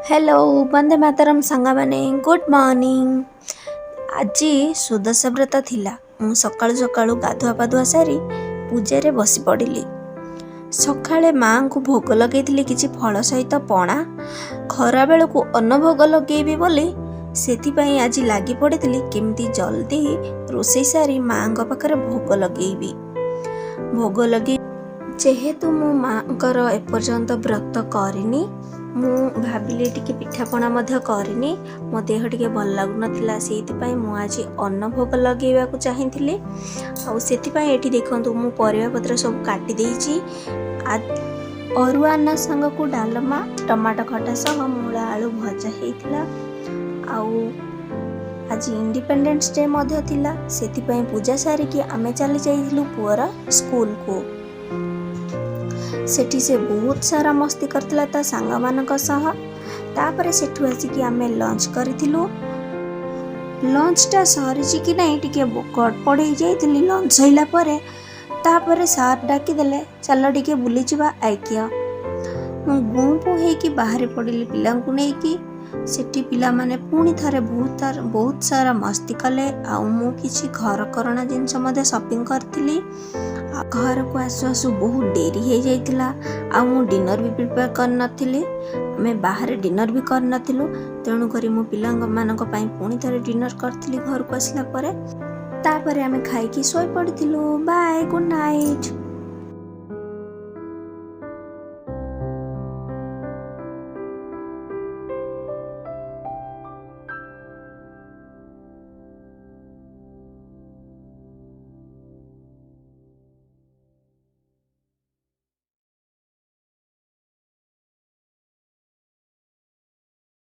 Hello Vande Mataram सांगा माने good morning. आज सुदशा व्रत थिला। मु सकाळु सकाळु गाधुआ पाधुआ सारी पूजा बसी पड़िली। सकाळे माँ को भोग लगेइथिली किछि फल सहित पणा। खरा बेल को अन्न भोग लगेबी बोली सेथिपाई आज लागी पड़िथिली केमती जल्दी रोषेई सारी माँ पाखरे भोग लगेबी। भोग लगे जेहेतु मो माँ एपर्यंत व्रत करिनी मु भाविली टिके पिठापणा मध्य करनी। मो देह टिके भल लागुनथिला सेथिपाई मु आज अन्न भोग लगेबा को चाहिथिली। आ सेथिपाई एठी देखंतु मु परिवा पत्र सब काटी देइची। अरुआ अन्न संग को डालमा टमाटो खटा सह मूला आलू भजा हेइथिला। आउ आज इंडिपेंडेंस डे मध्य थिला सेथिपाई पूजा सारी कि आमे चली जाइथिलु पुअर स्कूल को। सेठी से बहुत सारा मस्ती करथिला ता सांगा मानक सह। तापरे सेठु आसी आमे लंच करिथिलु। लंच टा सरीची कि नहीं टिके गड़बड़ हो जाइथिली। लंच सइला परे तापरे सार डाकी देले चलो टिके बुली जिबा आइकिया। मु गुंपु हेकी बाहर पड़िली पिलांकु नेकी। सेठी पिला माने पुणी थारे बहुत सारा मस्ती कले। आ मु किछि घर करना जिनस मधे शॉपिंग करथिली। घर को आसु आसु बहुत डेरी हो जाइतिला। आ मु डिनर भी प्रिपेयर कर नथिली। मैं बाहर डिनर भी कर नथिलु। तेणु करी मु पिलांग मानक पई पुणी थारे डिनर करथिली घर को आसला परे। तापरे आमे खाई की सोई पड़िथिलु। Bye good night.